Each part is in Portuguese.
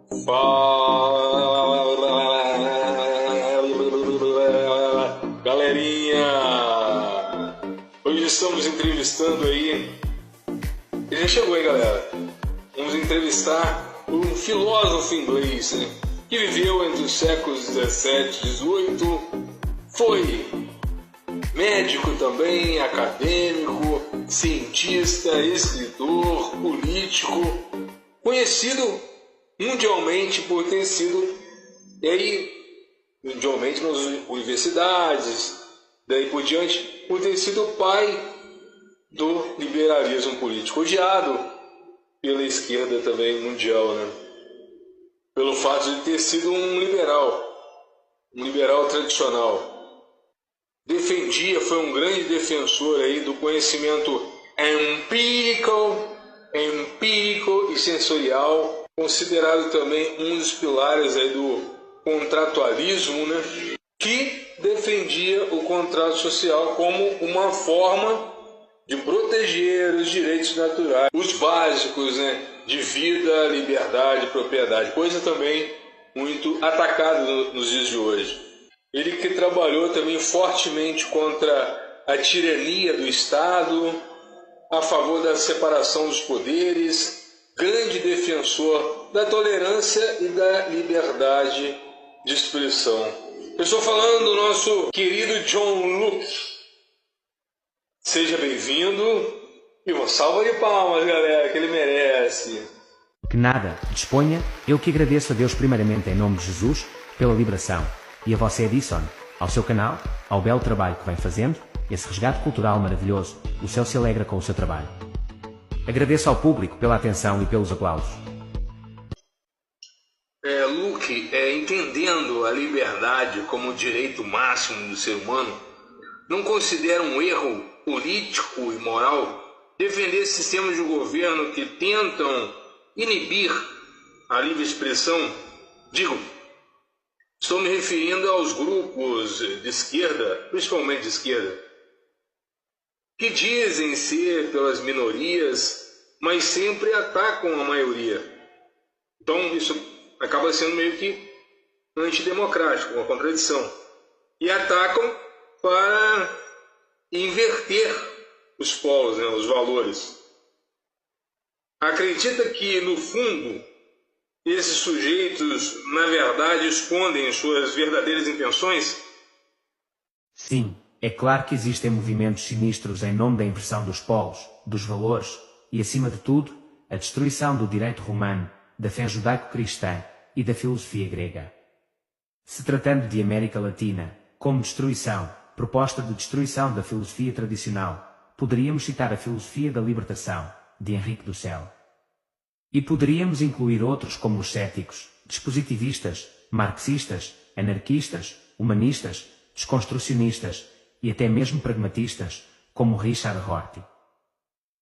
Fala, galerinha! Hoje estamos entrevistando aí. Ele já chegou aí, galera. Vamos entrevistar um filósofo inglês, né, que viveu entre os séculos 17 e 18. Foi médico também, acadêmico, cientista, escritor, político, conhecido mundialmente por ter sido, mundialmente nas universidades, daí por diante, por ter sido o pai do liberalismo político, odiado pela esquerda também mundial, né? Pelo fato de ter sido um liberal tradicional. Foi um grande defensor aí do conhecimento empírico e sensorial, considerado também um dos pilares aí do contratualismo, né? Que defendia o contrato social como uma forma de proteger os direitos naturais, os básicos, né, de vida, liberdade, propriedade, coisa também muito atacada nos dias de hoje. Ele que trabalhou também fortemente contra a tirania do Estado, a favor da separação dos poderes, grande defensor da tolerância e da liberdade de expressão. Eu estou falando do nosso querido John Locke. Seja bem-vindo e uma salva de palmas, galera, que ele merece. Que nada, disponha, eu que agradeço a Deus primeiramente em nome de Jesus pela liberação e a você, Edison, ao seu canal, ao belo trabalho que vem fazendo, esse resgate cultural maravilhoso, o céu se alegra com o seu trabalho. Agradeço ao público pela atenção e pelos aplausos. Luke, entendendo a liberdade como o direito máximo do ser humano, não considera um erro político e moral defender sistemas de governo que tentam inibir a livre expressão? Estou me referindo aos grupos de esquerda, principalmente de esquerda, que dizem ser pelas minorias, mas sempre atacam a maioria. Então isso acaba sendo meio que antidemocrático, uma contradição. E atacam para inverter os polos, né, os valores. Acredita que, no fundo, esses sujeitos, na verdade, escondem suas verdadeiras intenções? Sim, é claro que existem movimentos sinistros em nome da inversão dos polos, dos valores e, acima de tudo, a destruição do direito romano, da fé judaico-cristã e da filosofia grega. Se tratando de América Latina, como proposta de destruição da filosofia tradicional, poderíamos citar a filosofia da libertação, de Henrique do Céu. E poderíamos incluir outros como os céticos, dispositivistas, marxistas, anarquistas, humanistas, desconstrucionistas e até mesmo pragmatistas, como Richard Rorty.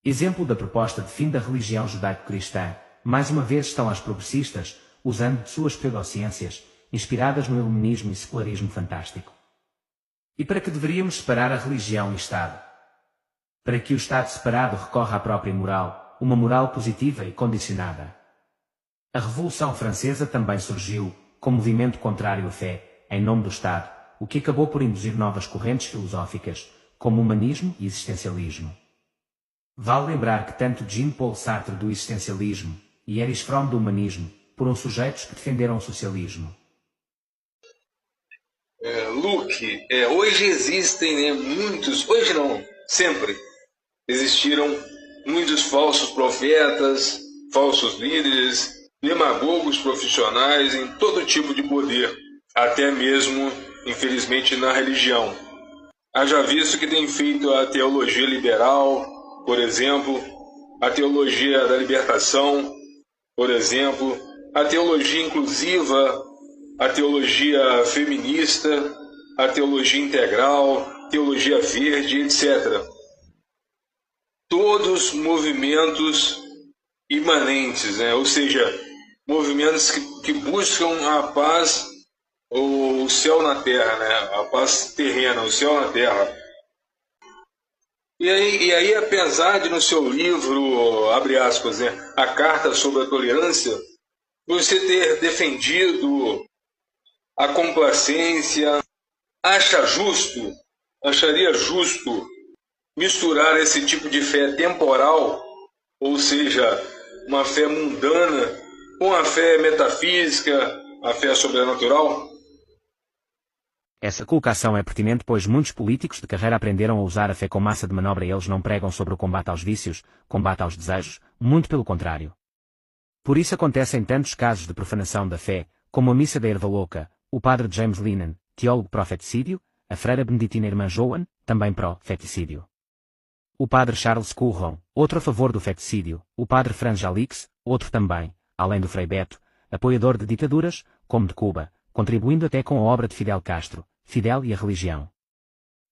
Exemplo da proposta de fim da religião judaico-cristã, mais uma vez estão as progressistas, usando de suas pseudociências, inspiradas no iluminismo e secularismo fantástico. E para que deveríamos separar a religião e Estado? Para que o Estado separado recorra à própria moral, uma moral positiva e condicionada. A Revolução Francesa também surgiu, como movimento contrário à fé, em nome do Estado, o que acabou por induzir novas correntes filosóficas, como o humanismo e existencialismo. Vale lembrar que tanto Jean-Paul Sartre do existencialismo e Erich Fromm do humanismo foram sujeitos que defenderam o socialismo. Luke, hoje existem sempre existiram muitos falsos profetas, falsos líderes, demagogos profissionais em todo tipo de poder, até mesmo, infelizmente, na religião. Haja visto que tem feito a teologia liberal, por exemplo, a teologia da libertação, por exemplo, a teologia inclusiva, a teologia feminista, a teologia integral, teologia verde, etc. Todos movimentos imanentes, né? Ou seja, movimentos que buscam a paz, o céu na terra, né? A paz terrena, o céu na terra. E aí, apesar de no seu livro, abre aspas, né, A Carta sobre a Tolerância, você ter defendido a complacência, acharia justo misturar esse tipo de fé temporal, ou seja, uma fé mundana, com a fé metafísica, a fé sobrenatural? Essa colocação é pertinente, pois muitos políticos de carreira aprenderam a usar a fé como massa de manobra e eles não pregam sobre o combate aos vícios, combate aos desejos, muito pelo contrário. Por isso acontecem tantos casos de profanação da fé, como a missa da erva louca, o padre James Lennon, teólogo pró-feticídio, a freira beneditina irmã Joan, também pró-feticídio. O padre Charles Curron, outro a favor do feticídio, o padre Franz Jalix, outro também, além do Frei Beto, apoiador de ditaduras, como de Cuba, contribuindo até com a obra de Fidel Castro, Fidel e a Religião.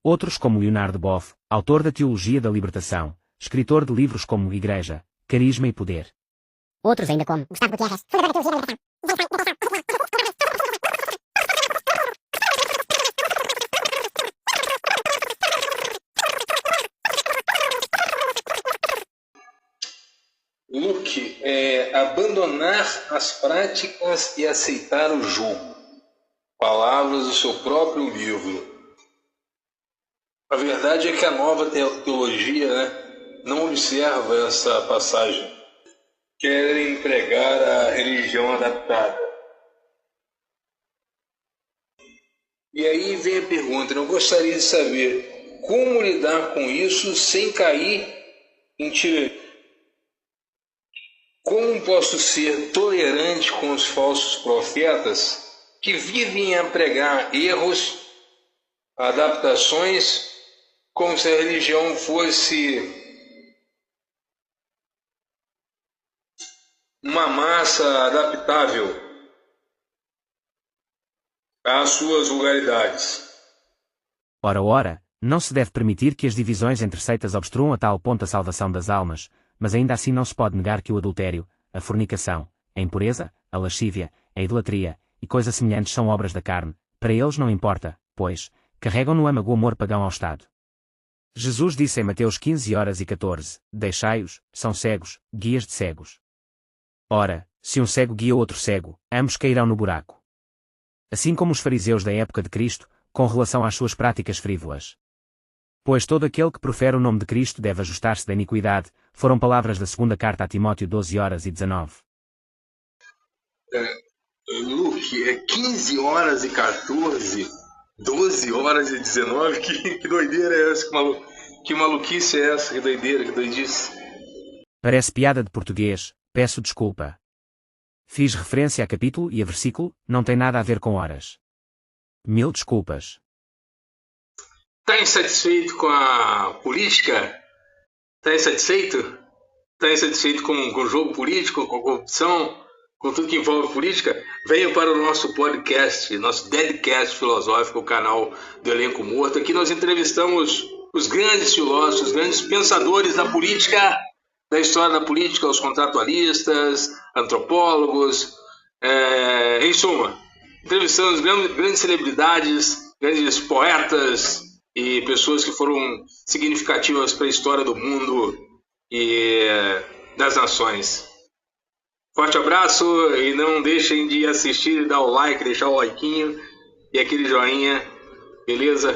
Outros como Leonardo Boff, autor da Teologia da Libertação, escritor de livros como Igreja, Carisma e Poder. Outros ainda como Gustavo Gutierrez, fundador da Teologia da Libertação. Luke, abandonar as práticas e aceitar o jugo. Palavras do seu próprio livro. A verdade é que a nova teologia, não observa essa passagem. Querem pregar a religião adaptada. E aí vem a pergunta, eu gostaria de saber como lidar com isso sem cair em tirania. Como posso ser tolerante com os falsos profetas que vivem a pregar erros, adaptações, como se a religião fosse uma massa adaptável às suas vulgaridades? Ora, não se deve permitir que as divisões entre seitas obstruam a tal ponto a salvação das almas, mas ainda assim não se pode negar que o adultério, a fornicação, a impureza, a lascívia, a idolatria e coisas semelhantes são obras da carne. Para eles não importa, pois, carregam no âmago o amor pagão ao Estado. Jesus disse em Mateus 15:14, deixai-os, são cegos, guias de cegos. Ora, se um cego guia outro cego, ambos cairão no buraco. Assim como os fariseus da época de Cristo, com relação às suas práticas frívolas. Pois todo aquele que profere o nome de Cristo deve ajustar-se da iniquidade, foram palavras da segunda carta a Timóteo 12:19. Luke, 15:14, 12:19, que doideira é essa? Que maluquice é essa? Que doideira, que doidice. Parece piada de português, peço desculpa. Fiz referência a capítulo e a versículo, não tem nada a ver com horas. 1000 desculpas. Está insatisfeito com a política? Está insatisfeito? Está insatisfeito com o jogo político, com a corrupção, com tudo que envolve política? Venha para o nosso podcast, nosso Deadcast filosófico, o canal do Elenco Morto. Aqui nós entrevistamos os grandes filósofos, os grandes pensadores da política, da história da política, os contratualistas, antropólogos, em suma, entrevistamos grandes celebridades, grandes poetas e pessoas que foram significativas para a história do mundo e das nações. Forte abraço e não deixem de assistir e dar o like, deixar o likeinho e aquele joinha, beleza?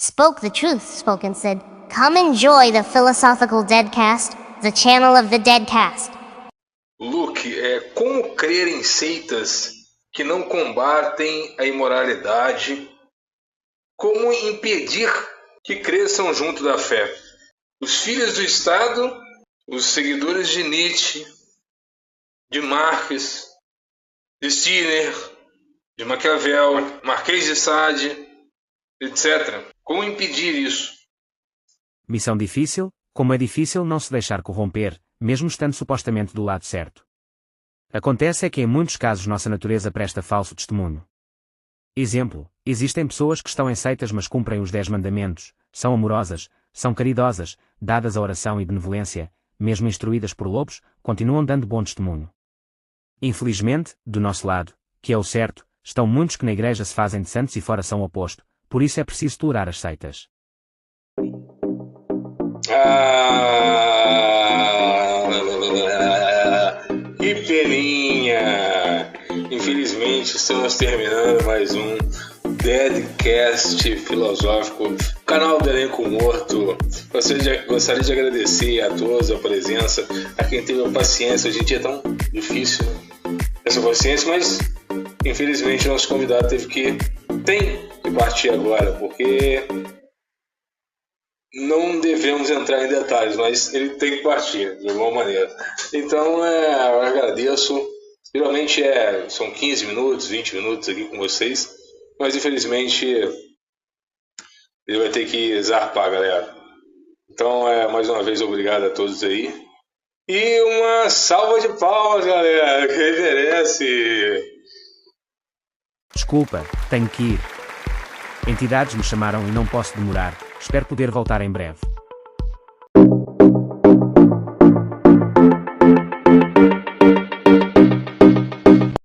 Spoke the truth, spoke and said, come enjoy the Philosophical Deadcast, the channel of the Deadcast. Luke, como crer em seitas que não combatem a imoralidade? Como impedir que cresçam junto da fé? Os filhos do Estado, os seguidores de Nietzsche, de Marx, de Stirner, de Maquiavel, Marquês de Sade, etc. Como impedir isso? Missão difícil, como é difícil não se deixar corromper, mesmo estando supostamente do lado certo. Acontece é que em muitos casos nossa natureza presta falso testemunho. Exemplo, existem pessoas que estão em seitas mas cumprem os 10 mandamentos, são amorosas, são caridosas, dadas à oração e benevolência, mesmo instruídas por lobos, continuam dando bom testemunho. Infelizmente, do nosso lado, que é o certo, estão muitos que na igreja se fazem de santos e fora são o oposto, por isso é preciso tolerar as seitas. Que peninha! galerinha! Infelizmente estamos terminando mais um Deadcast filosófico, canal do Elenco Morto. Gostaria de agradecer a todos a presença, a quem teve a paciência. Hoje em dia é tão difícil, né? Essa paciência, mas infelizmente o nosso convidado tem que partir agora, porque não devemos entrar em detalhes, mas ele tem que partir de alguma maneira. Então eu agradeço. Geralmente são 15 minutos, 20 minutos aqui com vocês, mas infelizmente ele vai ter que zarpar, galera. Então mais uma vez obrigado a todos aí. E uma salva de palmas, galera, que merece. Desculpa, tenho que ir. Entidades me chamaram e não posso demorar. Espero poder voltar em breve.